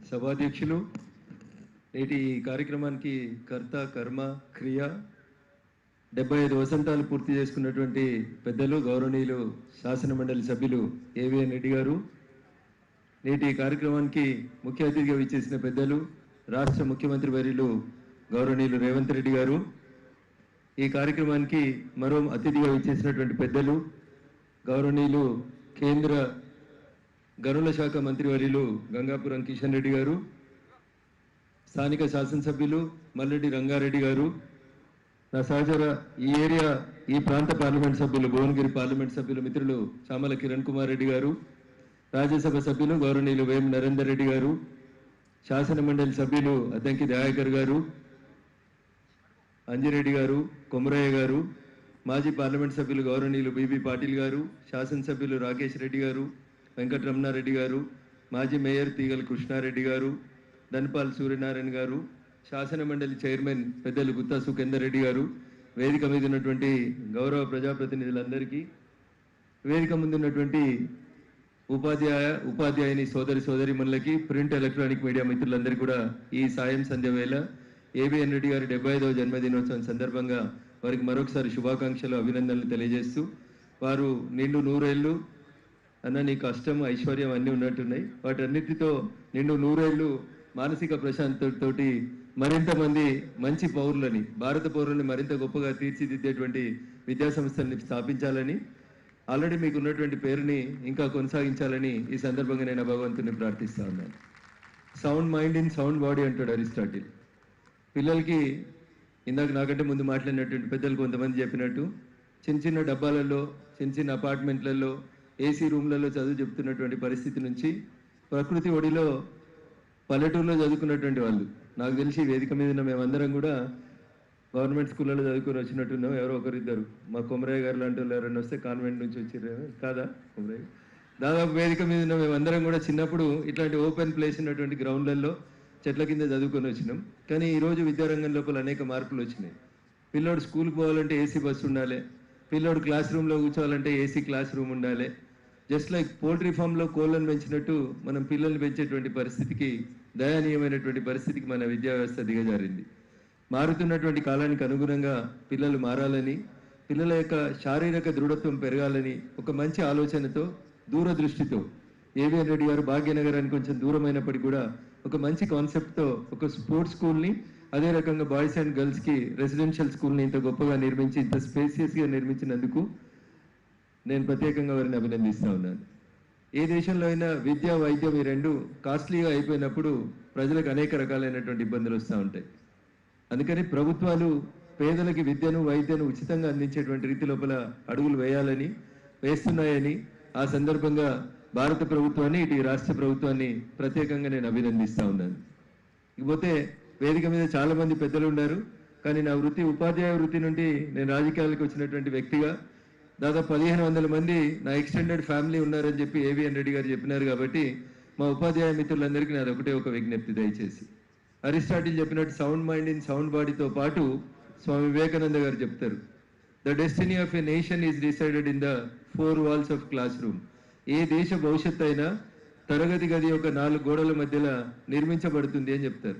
సభాధ్యక్షులు, నేటి కార్యక్రమానికి కర్త కర్మ క్రియ 75 వసంతాలు పూర్తి చేసుకున్నటువంటి పెద్దలు గౌరవనీయులు శాసన మండలి సభ్యులు ఏవిఎన్ రెడ్డి గారు, నేటి కార్యక్రమానికి ముఖ్య అతిథిగా విచ్చేసిన పెద్దలు రాష్ట్ర ముఖ్యమంత్రి వర్యులు గౌరవనీయులు రేవంత్ రెడ్డి గారు, ఈ కార్యక్రమానికి మరో అతిథిగా విచ్చేసినటువంటి పెద్దలు గౌరవనీయులు కేంద్ర గనుల శాఖ మంత్రివర్యులు గంగాపురం కిషన్ రెడ్డి గారు, స్థానిక శాసనసభ్యులు మల్లెడ్డి రంగారెడ్డి గారు, నా సహచర ఈ ప్రాంత పార్లమెంట్ సభ్యులు భువనగిరి పార్లమెంట్ సభ్యులు మిత్రులు చామల కిరణ్ కుమార్ రెడ్డి గారు, రాజ్యసభ సభ్యులు గౌరవనీయులు వేం నరేందర్ రెడ్డి గారు, శాసన మండలి సభ్యులు అద్దంకి దయాకర్ గారు, అంజిరెడ్డి గారు, కొమరయ్య గారు, మాజీ పార్లమెంట్ సభ్యులు గౌరవనీయులు బిబి పాటిల్ గారు, శాసనసభ్యులు రాకేష్ రెడ్డి గారు, వెంకటరమణారెడ్డి గారు, మాజీ మేయర్ తీగల కృష్ణారెడ్డి గారు, ధన్పాల్ సూర్యనారాయణ గారు, శాసన మండలి చైర్మన్ పెద్దలు గుత్తా సుఖేందర్ రెడ్డి గారు, వేదిక మీద ఉన్నటువంటి గౌరవ ప్రజాప్రతినిధులందరికీ, వేదిక ముందున్నటువంటి ఉపాధ్యాయుని సోదరిమణులకి, ప్రింట్ ఎలక్ట్రానిక్ మీడియా మిత్రులందరికీ కూడా ఈ సాయం సంధ్య వేళ ఏబిఎన్ రెడ్డి గారి 75వ జన్మదినోత్సవం సందర్భంగా వారికి మరొకసారి శుభాకాంక్షలు అభినందనలు తెలియజేస్తూ, వారు నిండు నూరేళ్ళు అన్న నీ కష్టం ఐశ్వర్యం అన్నీ ఉన్నట్టున్నాయి, వాటన్నిటితో నిండు నూరేళ్ళు మానసిక ప్రశాంతతోటి మరింత మంది మంచి పౌరులని, భారత పౌరులని మరింత గొప్పగా తీర్చిదిద్దేటువంటి విద్యాసంస్థల్ని స్థాపించాలని, ఆల్రెడీ మీకు ఉన్నటువంటి పేరుని ఇంకా కొనసాగించాలని ఈ సందర్భంగా నేను భగవంతుని ప్రార్థిస్తా ఉన్నాను. Sound mind in sound body అంటాడు అరిస్టాటిల్. పిల్లలకి ఇందాక నాకంటే ముందు మాట్లాడినటువంటి పెద్దలు కొంతమంది చెప్పినట్టు చిన్న చిన్న డబ్బాలలో, చిన్న చిన్న అపార్ట్మెంట్లలో, ఏసీ రూమ్లలో చదువు చెప్తున్నటువంటి పరిస్థితి నుంచి ప్రకృతి ఒడిలో పల్లెటూరులో చదువుకున్నటువంటి వాళ్ళు, నాకు తెలిసి వేదిక మీద ఉన్న మేమందరం కూడా గవర్నమెంట్ స్కూళ్ళలో చదువుకొని వచ్చినట్టున్నాం. ఎవరో ఒకరిద్దరు మా కొమరయ్య గారు లాంటి వాళ్ళు ఎవరైనా వస్తే కాన్వెంట్ నుంచి వచ్చిర్రేమో కాదా కొమరయ్య? దాదాపు వేదిక మీద ఉన్న మేమందరం కూడా చిన్నప్పుడు ఇట్లాంటి ఓపెన్ ప్లేస్ ఉన్నటువంటి గ్రౌండ్లలో చెట్ల కింద చదువుకొని వచ్చినాం. కానీ ఈరోజు విద్యారంగం లోపల అనేక మార్పులు వచ్చినాయి. పిల్లోడు స్కూల్కి పోవాలంటే ఏసీ బస్సు ఉండాలి, పిల్లోడు క్లాస్ రూమ్లో కూర్చోవాలంటే ఏసీ క్లాస్ రూమ్ ఉండాలి. జస్ట్ లైక్ పోల్ట్రీ ఫామ్లో కోళ్ళను పెంచినట్టు మనం పిల్లల్ని పెంచేటువంటి పరిస్థితికి, దయనీయమైనటువంటి పరిస్థితికి మన విద్యా వ్యవస్థ దిగజారింది. మారుతున్నటువంటి కాలానికి అనుగుణంగా పిల్లలు మారాలని, పిల్లల యొక్క శారీరక దృఢత్వం పెరగాలని ఒక మంచి ఆలోచనతో, దూరదృష్టితో ఏవిఎన్ రెడ్డి గారు భాగ్యనగరానికి కొంచెం దూరమైనప్పటికీ కూడా ఒక మంచి కాన్సెప్ట్తో ఒక స్పోర్ట్స్ స్కూల్ని, అదే రకంగా బాయ్స్ అండ్ గర్ల్స్కి రెసిడెన్షియల్ స్కూల్ని ఇంత గొప్పగా నిర్మించి, ఇంత స్పేసియస్గా నిర్మించినందుకు నేను ప్రత్యేకంగా వారిని అభినందిస్తూ ఉన్నాను. ఏ దేశంలో అయినా విద్య వైద్యం ఈ రెండు కాస్ట్లీగా అయిపోయినప్పుడు ప్రజలకు అనేక రకాలైనటువంటి ఇబ్బందులు వస్తూ ఉంటాయి. అందుకని ప్రభుత్వాలు పేదలకి విద్యను వైద్యను ఉచితంగా అందించేటువంటి రీతి లోపల అడుగులు వేయాలని, వేస్తున్నాయని ఆ సందర్భంగా భారత ప్రభుత్వాన్ని, ఇటు రాష్ట్ర ప్రభుత్వాన్ని ప్రత్యేకంగా నేను అభినందిస్తూ ఉన్నాను. ఇకపోతే వేదిక మీద చాలామంది పెద్దలు ఉన్నారు, కానీ నా వృత్తి ఉపాధ్యాయ వృత్తి నుండి నేను రాజకీయాలకు వచ్చినటువంటి వ్యక్తిగా దాదాపు 1500 మంది నా ఎక్స్టెండెడ్ ఫ్యామిలీ ఉన్నారని చెప్పి ఏవిఎన్ రెడ్డి గారు చెప్పినారు. కాబట్టి మా ఉపాధ్యాయ మిత్రులందరికీ నాది ఒకటే ఒక విజ్ఞప్తి, దయచేసి అరిస్టాటిల్ చెప్పినట్టు సౌండ్ మైండ్ ఇన్ సౌండ్ బాడీతో పాటు స్వామి వివేకానంద గారు చెప్తారు, the destiny of a nation is decided in the 4 walls of classroom. ఏ దేశ భవిష్యత్తు అయినా తరగతి గది యొక్క 4 గోడల మధ్యలో నిర్మించబడుతుంది అని చెప్తారు.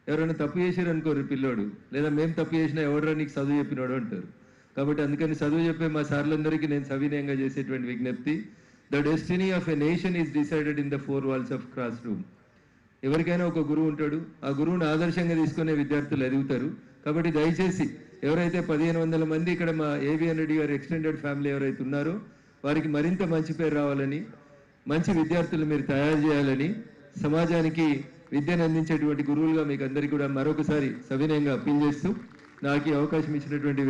ఎవరైనా తప్పు చేశారు అనుకోరు పిల్లోడు, లేదా మేము తప్పు చేసినా ఎవడరా నీకు చదువు చెప్పినాడు అంటారు. కాబట్టి అందుకని చదువు చెప్పే మా సార్లందరికీ నేను సవినయంగా చేసేటువంటి విజ్ఞప్తి, the destiny of a nation is decided in the 4 walls of class room. ఎవరికైనా ఒక గురువు ఉంటాడు, ఆ గురువుని ఆదర్శంగా తీసుకునే విద్యార్థులు ఎదుగుతారు. కాబట్టి దయచేసి ఎవరైతే 1500 మంది ఇక్కడ మా ఏవిఎన్ రెడ్డి గారు ఎక్స్టెండెడ్ ఫ్యామిలీ ఎవరైతే ఉన్నారో వారికి మరింత మంచి పేరు రావాలని, మంచి విద్యార్థులు మీరు తయారు చేయాలని, సమాజానికి విద్యను అందించేటువంటి గురువులుగా మీకు అందరికీ కూడా మరొకసారి సవినయంగా అప్పీల్ చేస్తూ, నాకు ఈ అవకాశం ఇచ్చినటువంటి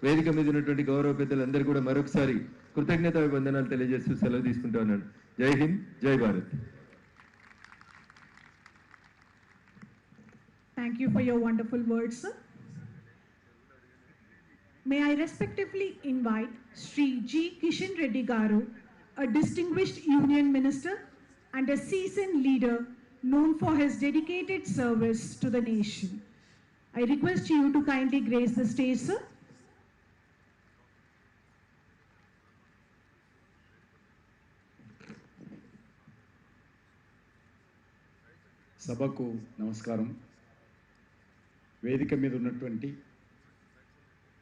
వేదిక మీద ఉన్నటువంటి గౌరవ పెద్దలందరూ కూడా మరొకసారి కృతజ్ఞతాభివందనాలు తెలియజేస్తూ సెలవు తీసుకుంటా ఉన్నాను. జై హింద్, జై Bharat. Thank you for your wonderful words, sir. May I respectively invite Sri G. Kishan Reddy Garu, a distinguished union minister and a seasoned leader known for his dedicated service to the nation. I request you to kindly grace the stage, sir. సభకు నమస్కారం. వేదిక మీద ఉన్నటువంటి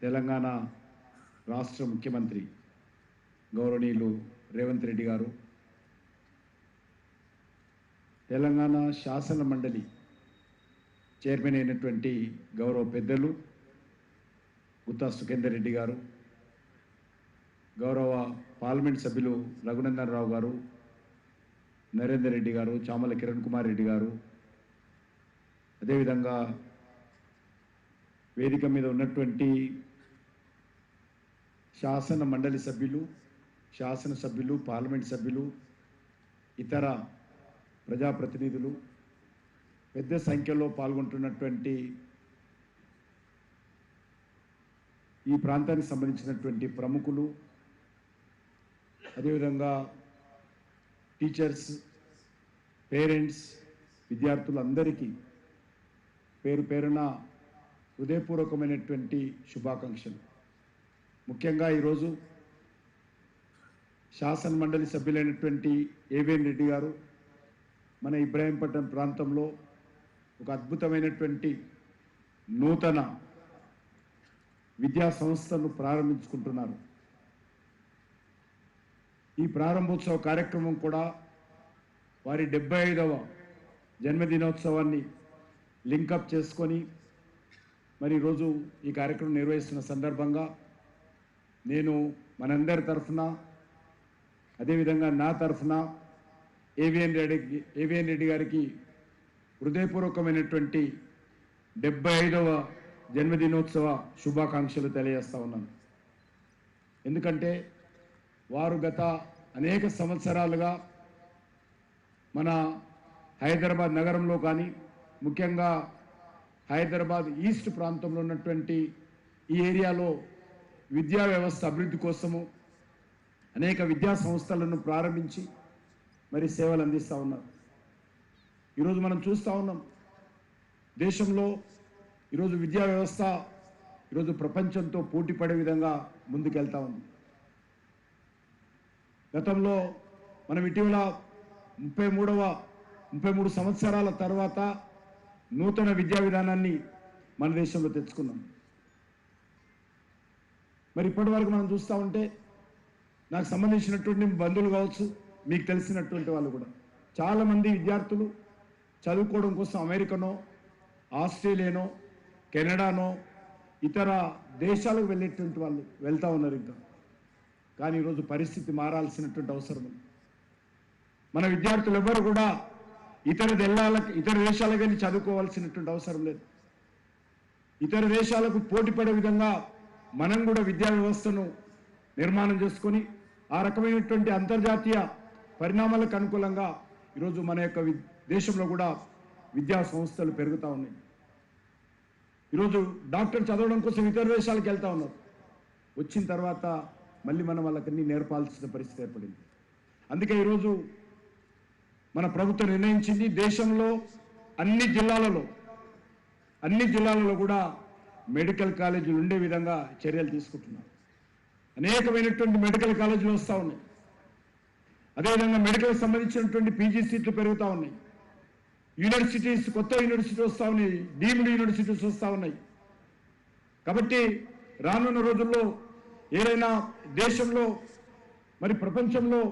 తెలంగాణ రాష్ట్ర ముఖ్యమంత్రి గౌరవనీయులు రేవంత్ రెడ్డి గారు, తెలంగాణ శాసన మండలి చైర్మన్ అయినటువంటి గౌరవ పెద్దలు గుత్తా సుఖేందర్ రెడ్డి గారు, గౌరవ పార్లమెంట్ సభ్యులు రఘునందన్ రావు గారు, నరేందర్ రెడ్డి గారు, చామల కిరణ్ కుమార్ రెడ్డి గారు, అదేవిధంగా వేదిక మీద ఉన్నటువంటి శాసన మండలి సభ్యులు, శాసనసభ్యులు, పార్లమెంట్ సభ్యులు, ఇతర ప్రజాప్రతినిధులు, పెద్ద సంఖ్యలో పాల్గొంటున్నటువంటి ఈ ప్రాంతానికి సంబంధించినటువంటి ప్రముఖులు, అదేవిధంగా టీచర్స్, పేరెంట్స్, విద్యార్థులందరికీ పేరు పేరున హృదయపూర్వకమైనటువంటి శుభాకాంక్షలు. ముఖ్యంగా ఈరోజు శాసన మండలి సభ్యులైనటువంటి ఏవిఎన్ రెడ్డి గారు మన ఇబ్రాహీంపట్నం ప్రాంతంలో ఒక అద్భుతమైనటువంటి నూతన విద్యా సంస్థను ప్రారంభించుకుంటున్నారు. ఈ ప్రారంభోత్సవ కార్యక్రమం కూడా వారి 75వ జన్మదినోత్సవాన్ని లింకప్ చేసుకొని మరి ఈరోజు ఈ కార్యక్రమం నిర్వహిస్తున్న సందర్భంగా నేను మనందరి తరఫున, అదేవిధంగా నా తరఫున ఏవిఎన్ రెడ్డి గారికి హృదయపూర్వకమైనటువంటి 75వ జన్మదినోత్సవ శుభాకాంక్షలు తెలియజేస్తా ఉన్నాను. ఎందుకంటే వారు గత అనేక సంవత్సరాలుగా మన హైదరాబాద్ నగరంలో కానీ, ముఖ్యంగా హైదరాబాద్ ఈస్ట్ ప్రాంతంలో ఉన్నటువంటి ఈ ఏరియాలో విద్యా వ్యవస్థ అభివృద్ధి కోసము అనేక విద్యా సంస్థలను ప్రారంభించి మరి సేవలు అందిస్తూ ఉన్నారు. ఈరోజు మనం చూస్తూ ఉన్నాం, దేశంలో ఈరోజు విద్యా వ్యవస్థ ఈరోజు ప్రపంచంతో పోటీ పడే విధంగా ముందుకెళ్తా ఉంది. గతంలో మనం ఇటీవల 33 సంవత్సరాల తర్వాత నూతన విద్యా విధానాన్ని మన దేశంలో తెచ్చుకున్నాం. మరి ఇప్పటి వరకు మనం చూస్తూ ఉంటే నాకు సంబంధించినటువంటి బంధువులు కావచ్చు, మీకు తెలిసినటువంటి వాళ్ళు కూడా చాలామంది విద్యార్థులు చదువుకోవడం కోసం అమెరికానో, ఆస్ట్రేలియానో, కెనడానో, ఇతర దేశాలకు వెళ్ళేటువంటి వాళ్ళు వెళ్తూ ఉన్నారు. ఇంకా కానీ ఈరోజు పరిస్థితి మారాల్సినటువంటి అవసరం ఉంది. మన విద్యార్థులు ఎవరు కూడా ఇతర దేశాలకు వెళ్ళి చదువుకోవాల్సినటువంటి అవసరం లేదు. ఇతర దేశాలకు పోటీ పడే విధంగా మనం కూడా విద్యా వ్యవస్థను నిర్మాణం చేసుకొని ఆ రకమైనటువంటి అంతర్జాతీయ పరిణామాలకు అనుకూలంగా ఈరోజు మన యొక్క దేశంలో కూడా విద్యా సంస్థలు పెరుగుతూ ఉన్నాయి. ఈరోజు డాక్టర్ చదవడం కోసం ఇతర దేశాలకు వెళ్తూ ఉన్నారు. వచ్చిన తర్వాత మళ్ళీ మనం వాళ్ళకన్నీ నేర్పాల్సిన పరిస్థితి ఏర్పడింది. అందుకే ఈరోజు మన ప్రభుత్వం నిర్ణయించింది, దేశంలో అన్ని జిల్లాలలో కూడా మెడికల్ కాలేజీలు ఉండే విధంగా చర్యలు తీసుకుంటున్నారు. అనేకమైనటువంటి మెడికల్ కాలేజీలు వస్తూ ఉన్నాయి. అదేవిధంగా మెడికల్కి సంబంధించినటువంటి పీజీ సీట్లు పెరుగుతూ ఉన్నాయి. యూనివర్సిటీస్, కొత్త యూనివర్సిటీ వస్తూ ఉన్నాయి, డీమ్డ్ యూనివర్సిటీస్ వస్తూ ఉన్నాయి. కాబట్టి రానున్న రోజుల్లో ఏదైనా దేశంలో మరి ప్రపంచంలో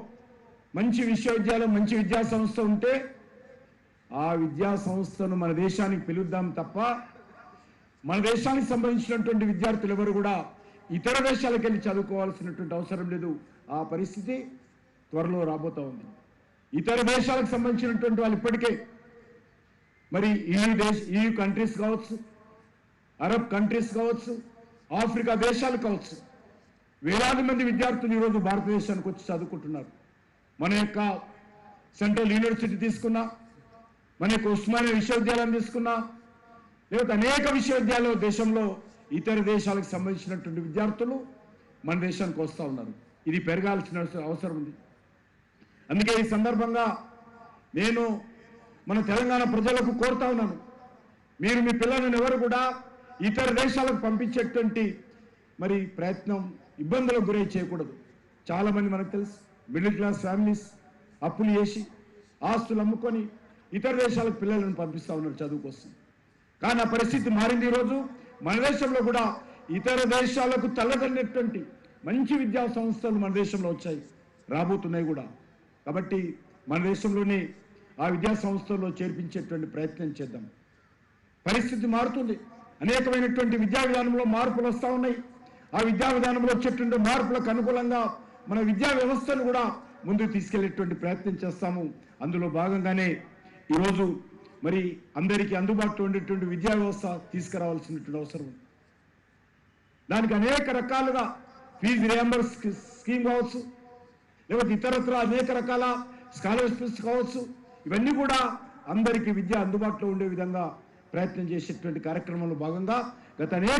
మంచి విశ్వవిద్యాలయం, మంచి విద్యా సంస్థ ఉంటే ఆ విద్యా సంస్థను మన దేశానికి పిలుద్దాం తప్ప మన దేశానికి సంబంధించినటువంటి విద్యార్థులు ఎవరు కూడా ఇతర దేశాలకు వెళ్ళి చదువుకోవాల్సినటువంటి అవసరం లేదు. ఆ పరిస్థితి త్వరలో రాబోతూ ఉంది. ఇతర దేశాలకు సంబంధించినటువంటి వాళ్ళు ఇప్పటికే మరి EU కంట్రీస్ కావచ్చు, అరబ్ కంట్రీస్ కావచ్చు, ఆఫ్రికా దేశాలు కావచ్చు, వేలాది మంది విద్యార్థులు ఈరోజు భారతదేశానికి వచ్చి చదువుకుంటున్నారు. మన యొక్క సెంట్రల్ యూనివర్సిటీ తీసుకున్నా, మన యొక్క ఉస్మానియా విశ్వవిద్యాలయం తీసుకున్నా, లేకపోతే అనేక విశ్వవిద్యాలయాలు దేశంలో ఇతర దేశాలకు సంబంధించినటువంటి విద్యార్థులు మన దేశానికి వస్తూ ఉన్నారు. ఇది పెరగాల్సిన అవసరం ఉంది. అందుకే ఈ సందర్భంగా నేను మన తెలంగాణ ప్రజలకు కోరుతా ఉన్నాను, మీరు మీ పిల్లలను ఎవరు కూడా ఇతర దేశాలకు పంపించేటువంటి మరి ప్రయత్నం, ఇబ్బందులకు గురై చేయకూడదు. చాలామంది మనకు తెలుసు, మిడిల్ క్లాస్ ఫ్యామిలీస్ అప్పులు చేసి, ఆస్తులు అమ్ముకొని ఇతర దేశాలకు పిల్లలను పంపిస్తూ ఉన్నారు చదువు కోసం. కానీ ఆ పరిస్థితి మారింది. ఈరోజు మన దేశంలో కూడా ఇతర దేశాలకు తల్లదన్నటువంటి మంచి విద్యా సంస్థలు మన దేశంలో వచ్చాయి, రాబోతున్నాయి కూడా. కాబట్టి మన దేశంలోనే ఆ విద్యా సంస్థల్లో చేర్పించేటువంటి ప్రయత్నం చేద్దాం. పరిస్థితి మారుతుంది, అనేకమైనటువంటి విద్యా విధానంలో మార్పులు వస్తూ ఉన్నాయి. ఆ విద్యా విధానంలో వచ్చేటువంటి మార్పులకు అనుకూలంగా మన విద్యా వ్యవస్థను కూడా ముందుకు తీసుకెళ్లేటువంటి ప్రయత్నం చేస్తాము. అందులో భాగంగానే ఈరోజు మరి అందరికీ అందుబాటులో ఉండేటువంటి విద్యా వ్యవస్థ తీసుకురావాల్సినటువంటి అవసరం ఉంది. దానికి అనేక రకాలుగా ఫీజు రియంబర్స్ స్కీమ్ కావచ్చు, లేకపోతే ఇతరత్ర అనేక రకాల స్కాలర్షిప్స్ కావచ్చు, ఇవన్నీ కూడా అందరికీ విద్య అందుబాటులో ఉండే విధంగా ప్రయత్నం చేసేటువంటి కార్యక్రమంలో భాగంగా గత